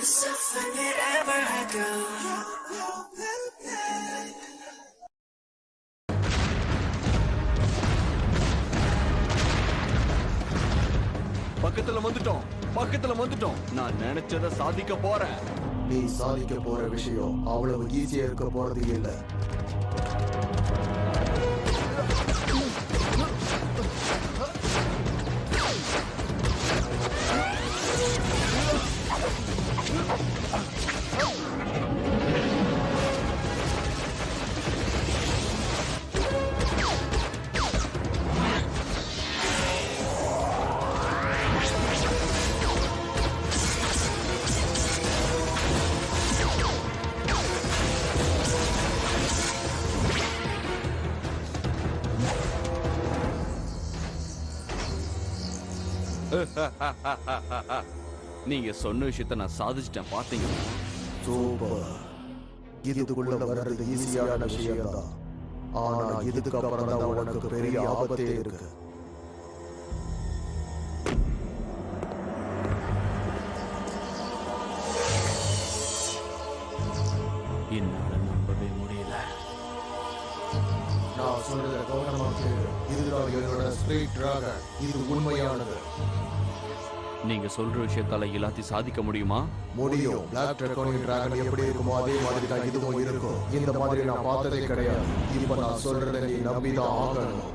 myself whenever I go. பக்கத்துல வந்துட்டோம். நான் நினைச்சத சாதிக்க போறேன். நீ சாதிக்க போற விஷயம் அவ்வளவு ஈஸியா இருக்க போறது இல்ல. நீங்க சொன்ன விஷயத்த நான் சாதிச்சிட்டேன் பாத்தீங்க. சூப்பர். இதுக்குள்ள வர்றது ஈஸியான விஷயம் தான். ஆனா இதுக்கு அப்புறம் தான் உனக்கு பெரிய ஆபத்தே இருக்கு. என்னால நம்பவே முடியல. நான் சொல்றத கவனமா கேளு. இதுதான் என்னோட ஸ்பிரிட் டிராகன். இது உண்மையானது. நீங்க சொல்ற விஷயத்தால எல்லாத்தையும் சாதிக்க முடியுமா? முடியும். பிளாக் ட்ராகன் டிராகன் எப்படி இருக்குமோ அதே மாதிரி தான் இதுவும் இருக்கும். இந்த மாதிரி நான் பார்த்ததே கிடையாது. இப்ப நான் சொல்றதை நீ நம்பிதான் ஆகணும்.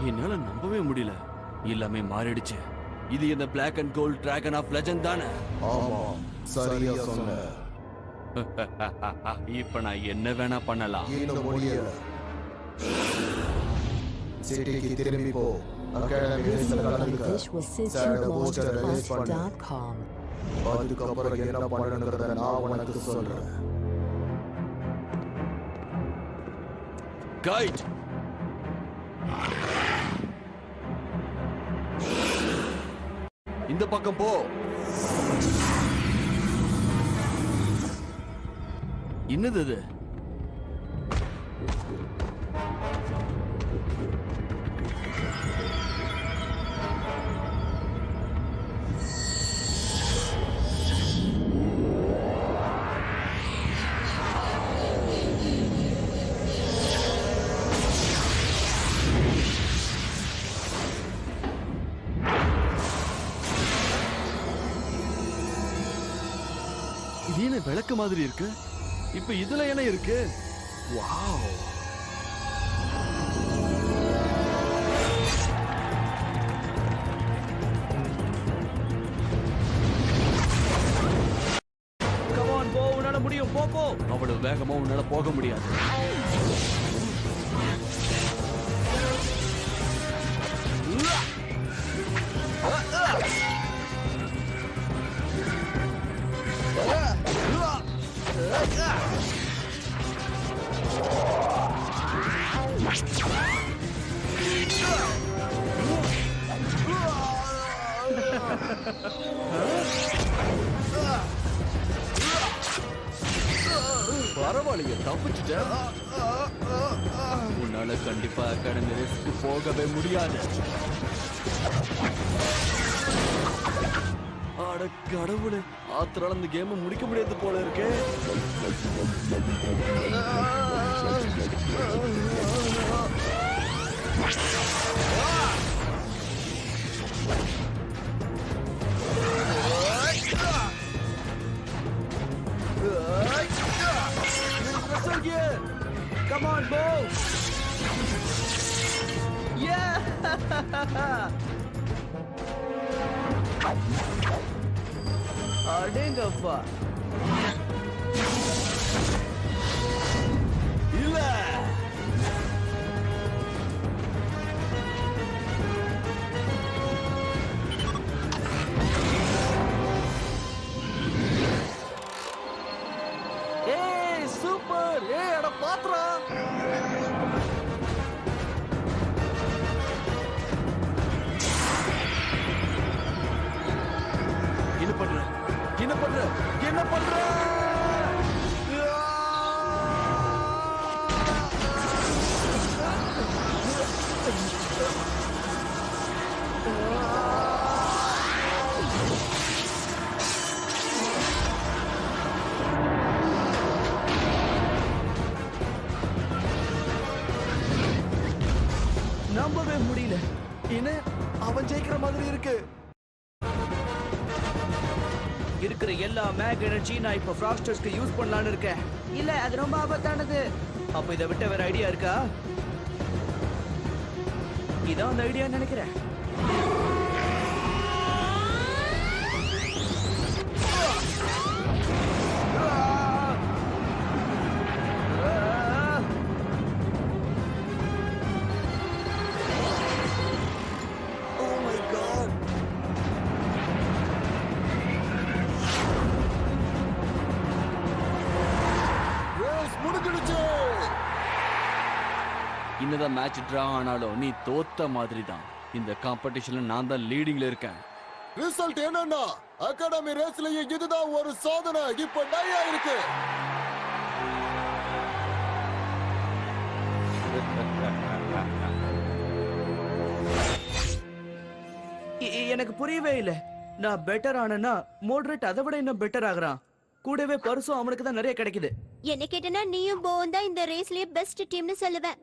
என்னால நம்பவே முடியல. எல்லாமே மாறிடுச்சு. இது இந்த black and gold dragon of legend தானே? ஆமா, சரியா சொன்ன. இப்ப நான் என்ன வேணா பண்ணலாம். இன்னும் முடியல. சிட்டிக்கு திரும்பி போ. அகாடமியில் கலந்துக்க. சாட போஸ்டர் ரிலீஸ் பண்ணு. அதுக்கப்புறம் என்ன பண்ணணுங்கிறத நான் உனக்கு சொல்றேன். கைட். இந்த பக்கம் போ. என்னது இது? இது என்ன விளக்கு மாதிரி இருக்கு? இப்ப இதுல என்ன இருக்கு? வாவ்! கம் ஆன் போ, உன்னால முடியும். போ போ. அவ்வளவு வேகமா உன்னால போக முடியாது. பரவாயில்லையே, தப்பிச்சுட்டேன். உன்னால கண்டிப்பா அகாடமி ரேஸ்க்கு போகவே முடியாது. அட கடவுளே, ஆத்திரால இந்த கேம் முடிக்க முடியாது போல இருக்கு. Come on, Bo! Yeah! அடேங்கப்பா. இல்ல. பாத்ரா. என்ன பண்ற என்ன பண்ற என்ன பண்ற? நம்பவே முடியல. என்ன அவன் ஜெயிக்கிற மாதிரி இருக்கு. இருக்கிற எல்லா மேக் எனர்ஜி நான் இப்ப ஃப்ராஸ்டர்ஸ்க்கு யூஸ் பண்ணலாம்னு இருக்கேன். இல்ல அது ரொம்ப ஆபத்தானது. அப்ப இதை விட்ட வேற ஐடியா இருக்கா? இதான் அந்த ஐடியா நினைக்கிறேன். Oh my God. ரேஸ் முடிஞ்சிடுச்சு. இன்னதான் மேட்ச் டிரா ஆனாலும் நீ தோத்த மாதிரி தான். இந்த காம்படிஷன்ல நான் தான் லீடிங்ல இருக்கேன். ரிசல்ட் என்னன்னா அகாடமி ரேஸ்லயே இதுதான் ஒரு சாதனை. இப்ப நிறைய இருக்கு. எனக்கு புரியவே இல்ல. நான் பெட்டர் ஆனேன்னா மோட்ரேட் அதை விட இன்னும் பெட்டர் ஆகுறான். கூடவே பரிசும் அவனுக்கு தான் நிறைய கிடைக்குது. என்ன கேட்டனா நீயும் போவும் தான் இந்த ரேஸ்லயே பெஸ்ட் டீம்னு சொல்லுவேன்.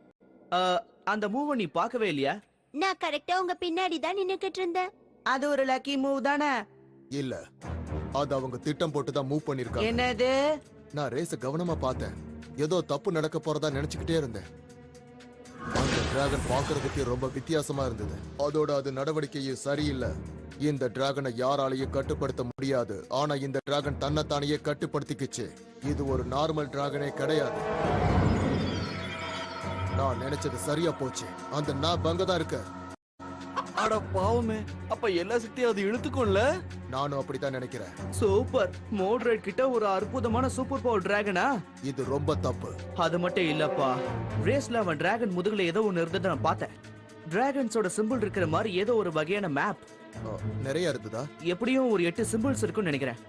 அந்த மூவ் நீ பார்க்கவே இல்லையா? நான் கரெக்டா உங்க பின்னாடி தான் நின்னுக்கிட்டு இருந்தேன். அது ஒரு லக்கி மூவ் தானே? இல்ல, அது அவங்க திட்டம் போட்டு தான் மூவ் பண்ணிருக்காங்க. என்னது? நான் ரேஸ கவனமா பார்த்தேன். ஏதோ தப்பு நடக்க போறதா நினைச்சுக்கிட்டே இருந்தேன். அந்த டிராகன் பார்க்கிறதுக்கு ரொம்ப வித்தியாசமா இருந்தது. அதோட அது நடவடிக்கையும் சரியில்லை. இந்த டிராகனை யாராலையும் கட்டுப்படுத்த முடியாது. ஆனா இந்த டிராகன் தன்னைத்தானையே கட்டுப்படுத்திக்கிச்சு. இது ஒரு நார்மல் டிராகனே கிடையாது. நான் நினைச்சது சரியா போச்சு. அந்த நான் பங்கதான் இருக்க. அட பாவமே, அப்ப எல்லா சக்தியும் அது இழுத்துக்கும்ல. நானும் அப்படித்தான் நினைக்கிறேன். சூப்பர். மோட்ரேட் கிட்ட ஒரு அற்புதமான சூப்பர் பவர் டிராகனா? இது ரொம்ப தப்பு. அது மட்டும் இல்லப்பா, ரேஸ்ல அவன் டிராகன் முதுகுல ஏதோ ஒன்னு இருந்ததை நான் பார்த்தேன். டிராகன்ஸோட சிம்பிள் இருக்கிற மாதிரி ஏதோ ஒரு வகையான மேப். நிறைய இருந்ததா? எப்படியும் ஒரு 8 சிம்பிள்ஸ் இருக்கும்னு நினைக்கிறேன்.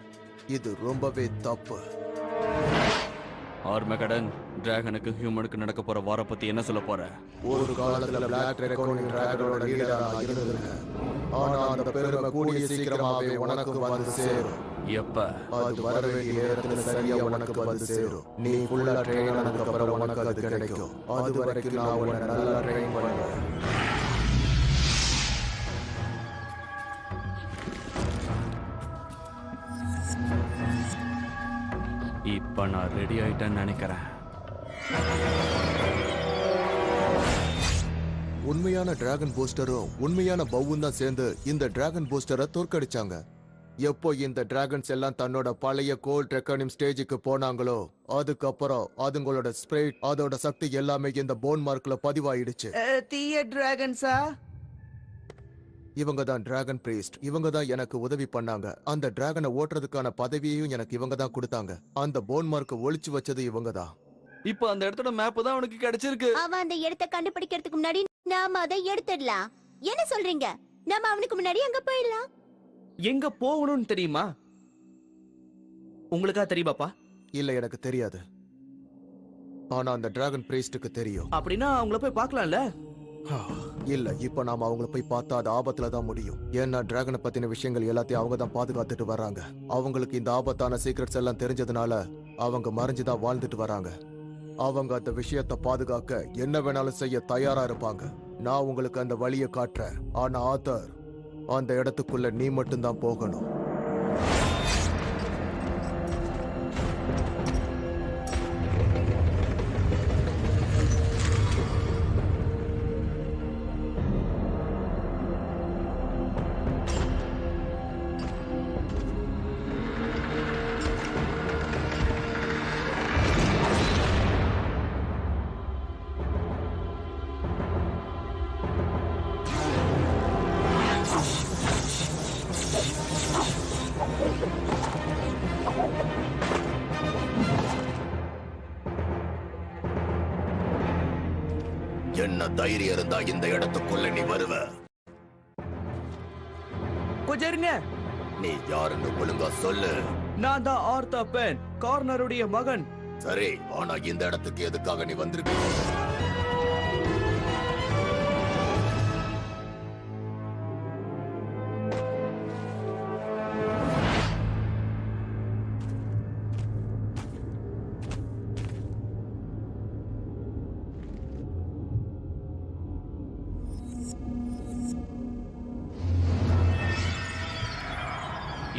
இது ரொம்பவே தப்பு. ஆர்மகடன், டிராகனுக்கு ஹியூமனுக்கு நடக்க போற வார பத்தி என்ன சொல்ல போற? ஒரு காலத்துல பிளாக் ரெக்கார்டிங் டிராகனோட லீடரா இருந்திருக்க. ஆனா அந்த பெருமை கூடிய சீக்கிரமாவே உனக்கு வந்து சேரும். எப்ப? அது வர வேண்டிய நேரத்துல சரியா உனக்கு வந்து சேரும். நீ ஃபுல்லா ட்ரெயின் ஆனதுக்கு அப்புறம் உனக்கு அது கிடைக்கும். அது வரைக்கும் நான் உன்னை நல்லா ட்ரெயின் பண்ணுவேன். இப்ப நான் ரெடி ஆயிட்டேன்னு நினைக்கிறேன். உண்மையான டிராகன் பூஸ்டரும் உண்மையான பவ்வும் தான் சேர்ந்து இந்த டிராகன் பூஸ்டரை தோற்கடிச்சாங்க. எப்போ இந்த டிராகன்ஸ் எல்லாம் தன்னோட பழைய கோல்ட் ரெக்கார்டிங் ஸ்டேஜுக்கு போனாங்களோ அதுக்கப்புறம் அதுங்களோட ஸ்பிரிட், அதோட சக்தி எல்லாமே இந்த போன் மார்க்ல பதிவாயிடுச்சு. தீய டிராகன்ஸா? இவங்க தான் டிராகன் பிரீஸ்ட். இவங்க தான் எனக்கு உதவி பண்ணாங்க. அந்த டிராகனை ஓட்டுறதுக்கான பதவியையும் எனக்கு இவங்க தான் கொடுத்தாங்க. அந்த போன் மார்க்க ஒளிச்சு வச்சது இவங்க தான். இப்ப அந்த இடத்தோட மேப் தான் அவனுக்கு கிடைச்சிருக்கு. அவன் அந்த இடத்தை கண்டுபிடிக்கிறதுக்கு முன்னாடி நாம அதை எடுத்துடலாம். என்ன சொல்றீங்க? நாம அவனுக்கு முன்னாடி அங்க போயிடலாம். எங்க போகணும்னு தெரியுமா? உங்களுக்கா தெரியுமாப்பா? இல்ல, எனக்கு தெரியாது. ஆனா அந்த டிராகன் பிரீஸ்டுக்கு தெரியும். அப்படின்னா அவங்கள போய் பார்க்கலாம்ல? இல்ல, இப்ப நாம அவங்கள போய் பார்த்தா அது ஆபத்துல தான் முடியும். ஏன்னா டிராகனை பத்தின விஷயங்கள் எல்லாத்தையும் அவங்க தான் பாதுகாத்துட்டு வராங்க. அவங்களுக்கு இந்த ஆபத்தான சீக்ரெட்ஸ் எல்லாம் தெரிஞ்சதுனால அவங்க மறைஞ்சுதான் வாழ்ந்துட்டு வராங்க. அவங்க அந்த விஷயத்தை பாதுகாக்க என்ன வேணாலும் செய்ய தயாரா இருப்பாங்க. நான் உங்களுக்கு அந்த வழியை காட்டுறேன். ஆனா ஆத்தர், அந்த இடத்துக்குள்ள நீ மட்டும்தான் போகணும். என்ன தைரியம் இருந்தா இந்த இடத்துக்குள்ள நீ வருவ? கொஞ்சம் இருங்க. நீ யாருன்னு ஒழுங்கா சொல்லு. நான் தான் ஆர்த்தா பென், கார்னருடைய மகன். சரி, ஆனா இந்த இடத்துக்கு எதுக்காக நீ வந்திருக்க?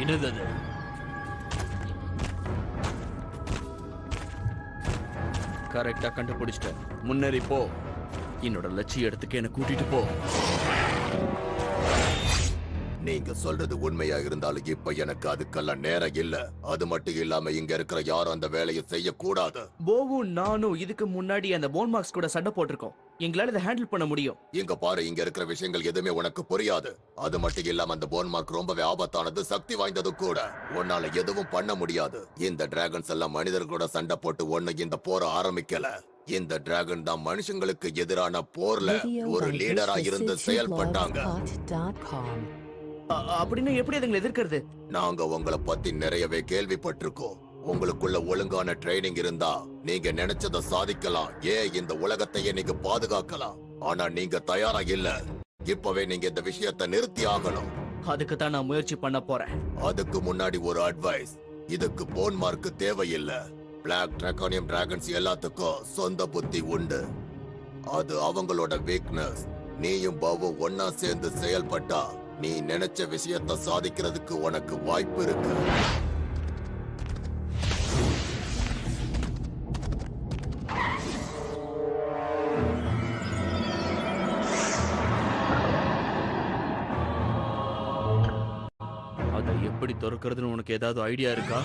என்னது அது? கரெக்டா கண்டுபிடிச்சிட்டேன். முன்னேறி போ. என்னோட லட்சிய இடத்துக்கு என்ன கூட்டிட்டு போ. நீங்க சொல்றது உண்மையா இருந்தாலும் இப்ப எனக்கு அதுக்கெல்லாம் நேரம் இல்ல. அது மட்டும் இல்லாம இங்க இருக்கிற யாரும் அந்த வேலையை செய்யக்கூடாது. போவும் நானும் இதுக்கு முன்னாடி அந்த போன் மார்க்ஸ் கூட சண்டை போட்டிருக்கோம். எங்களால இதை ஹேண்டில் பண்ண முடியும். இங்க பாரு, இங்க இருக்கிற விஷயங்கள் எதுவுமே உனக்கு புரியாது. அது மட்டும் இல்லாம அந்த போன் மார்க் ரொம்பவே ஆபத்தானது, சக்தி வாய்ந்தது கூட. உன்னால எதுவும் பண்ண முடியாது. இந்த டிராகன்ஸ் எல்லாம் மனிதர்களோட சண்டை போட்டு ஒண்ணு இந்த போரை ஆரம்பிக்கல. இந்த டிராகன் தான் மனுஷங்களுக்கு எதிரான போர்ல ஒரு லீடரா இருந்து செயல்பட்டாங்க. அப்படின்னு எப்படி அதுங்களை எதிர்க்கிறது? நாங்க உங்களை பத்தி நிறையவே கேள்விப்பட்டிருக்கோம். உங்களுக்குள்ள ஒழுங்கான ட்ரைனிங் இருந்தா நீங்க நினைச்சத சாதிக்கலாம். இந்த உலகத்தையே நீங்க பாதுகாக்கலாம். ஆனா நீங்க தயாரா இல்ல. இப்பவே நீங்க இந்த விஷயத்தை நிறுத்தி ஆகணும். அதுக்கு தான் நான் முயற்சி பண்ண போறேன். அதுக்கு முன்னாடி ஒரு அட்வைஸ். இதுக்கு போன் மார்க் தேவையில்லை. பிளாக் டிராகோனியம் டிராகன்ஸ் எல்லாத்துக்கும் சொந்த புத்தி உண்டு. அது அவங்களோட வீக்னஸ். நீயும் பாவும் ஒன்னா சேர்ந்து செயல்பட்டா நீ நினைச்ச விஷயத்தை சாதிக்கிறதுக்கு உனக்கு வாய்ப்பு இருக்கு. அதை எப்படி திறக்கிறதுன்னு உனக்கு ஏதாவது ஐடியா இருக்கா?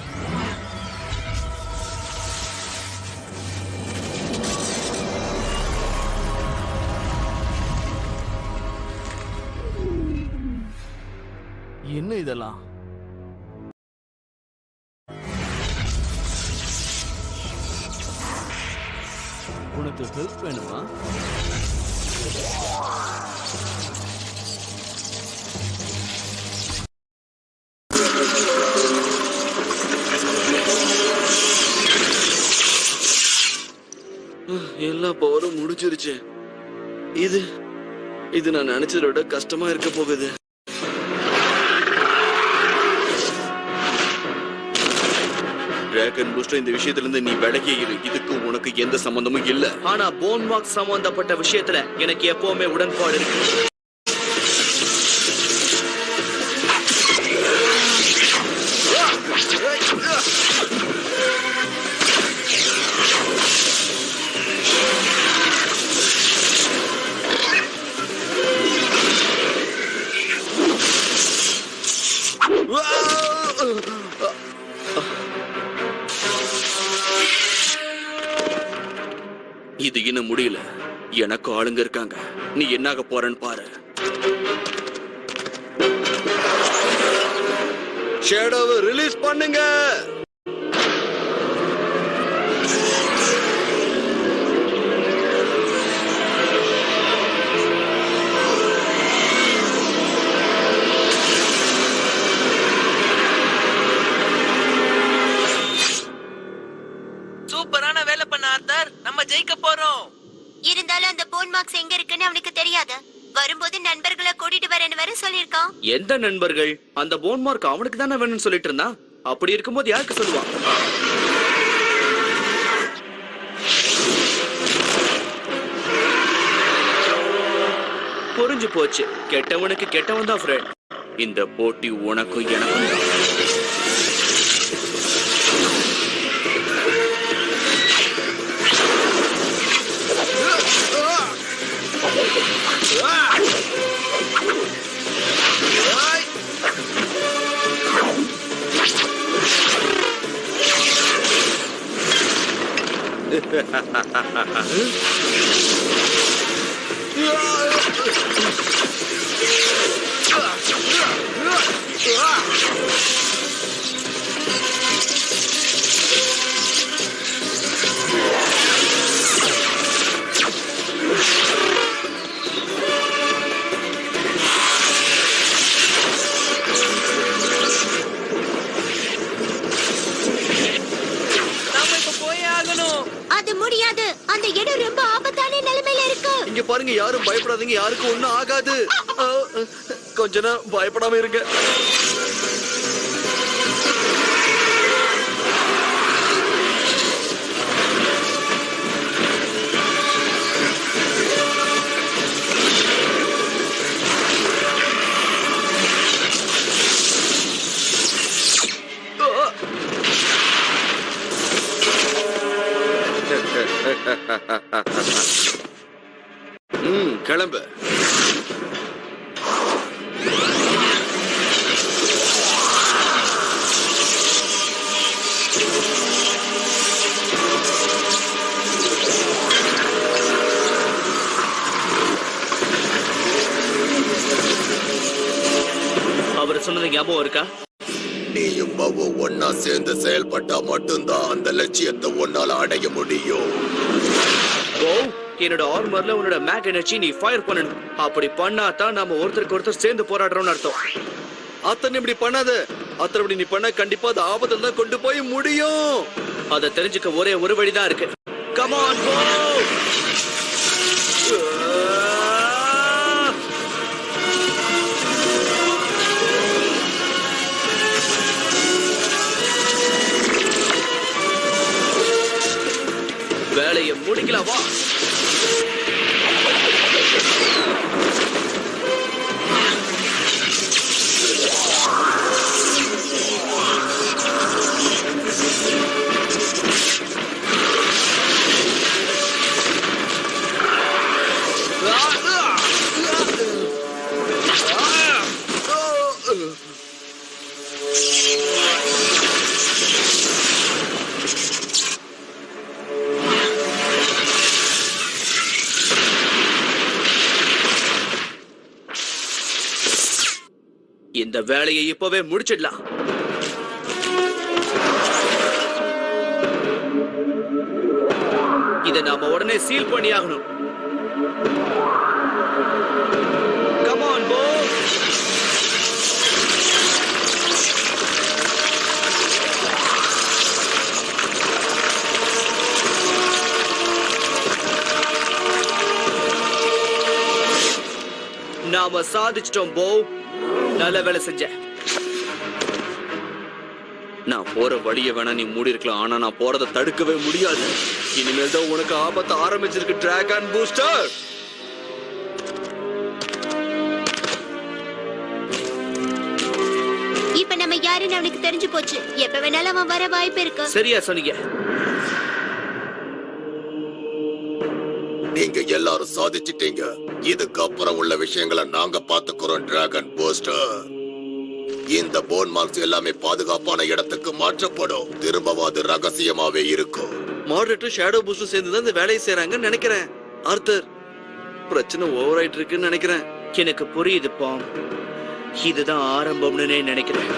என்ன இதெல்லாம்? உனக்கு ஹெல்ப் வேணுமா? எல்லா பவரும் முடிஞ்சிருச்சு. இது நான் நினைச்சதை விட கஷ்டமா இருக்க போகுது. டிராகன் பூஸ்டர், இந்த விஷயத்துல இருந்து நீ விலகி இரு. இதுக்கு உனக்கு எந்த சம்பந்தமும் இல்ல. ஆனா போன் மார்க் சம்பந்தப்பட்ட விஷயத்துல எனக்கு எப்பவுமே உடன்பாடு இருக்கு. இது இன்னும் முடியல. எனக்கு ஆளுங்க இருக்காங்க. நீ என்னாக போறன்னு பாரு. ஷேடோவை ரிலீஸ் பண்ணுங்க. சூப்பரான வேலை பண்ண ஆர்த்தர். நம்ம ஜெயிக்க போறோம். இருந்தாலும் அந்த போன் மார்க்ஸ் எங்க இருக்குன்னு அவனுக்கு தெரியாது. வரும்போது நண்பர்களை கூட்டிட்டு வரேன்னு வேற சொல்லிருக்கான். எந்த நண்பர்கள்? அந்த போன் மார்க் அவனுக்கு தானே வேணும்னு சொல்லிட்டு இருந்தான். அப்படி இருக்கும்போது யாருக்கு சொல்லுவான்? புரிஞ்சு போச்சு. கெட்டவனுக்கு கெட்டவன் தான் ஃப்ரெண்ட். இந்த போட்டி உனக்கும் எனக்கும் தான். முடியாது. அந்த இடம் ரொம்ப ஆபத்தான நிலைமையில இருக்கு. இங்க பாருங்க, யாரும் பயப்படாதீங்க, யாருக்கும் ஒண்ணும் ஆகாது. கொஞ்ச நேரம் பயப்படாம இருங்க. கிளம்பு. அவர் சொன்னது ஞாபகம் இருக்கா? நீயும் பவும் ஒன்னா சேர்ந்து செயல்பட்டா மட்டும்தான் அந்த லட்சியத்தை ஒன்னால அடைய முடியும். ஓ, என்னோட ஆர்மர்ல உன்னோட மேக் எனர்ஜி நீ ஃபயர் பண்ணணும். அப்படி பண்ணாதான் நாம ஒருத்தருக்கு ஒருத்தர் சேர்ந்து போராடுறோம்னு அர்த்தம். அத்தனை இப்படி பண்ணாத. அத்தனை இப்படி நீ பண்ண கண்டிப்பா அது ஆபத்துல தான் கொண்டு போய் முடியும். அதை தெரிஞ்சுக்க ஒரே ஒரு வழிதான் இருக்கு. கம் ஆன் போ. வேலையை முடிக்கலாம் வா. இந்த வேலையை இப்பவே முடிச்சிடலாம். இதை நாம உடனே சீல் பண்ணி ஆகணும். கம் ஆன் போ. நாம சாதிச்சிட்டோம் போ. நல்ல வேலை செஞ்ச. நான் போற வழியை வேணா நீ மூடி இருக்கலாம், ஆனா நான் போறதை தடுக்கவே முடியாது. இனிமேல் தான் உனக்கு ஆபத்து ஆரம்பிச்சிருக்கு டிராகன் பூஸ்டர். இப்ப நம்ம யாருன்னு அவனுக்கு தெரிஞ்சு போச்சு. எப்ப வேணாலும் அவன் வர வாய்ப்பு இருக்கு. சரியா சொன்னீங்க. நீங்க எல்லாரும் சாதிச்சிட்டீங்க. இதுக்கப்புறம் உள்ள விஷயங்களை நாங்க பாத்துக்கிறோம் டிராகன் பூஸ்டர். இந்த போன் மார்க்ஸ் எல்லாமே பாதுகாப்பான இடத்துக்கு மாற்றப்படும். திரும்பவாது ரகசியமாவே இருக்கும். மாடரேட்டர் ஷேடோ பூஸ்டர் சேர்ந்து தான் இந்த வேலையை செய்றாங்கன்னு நினைக்கிறேன். ஆர்த்தர், பிரச்சனை ஓவர் ஆயிட்டு இருக்குன்னு நினைக்கிறேன். எனக்கு புரியுது பாம். இதுதான் ஆரம்பம்னு நினைக்கிறேன்.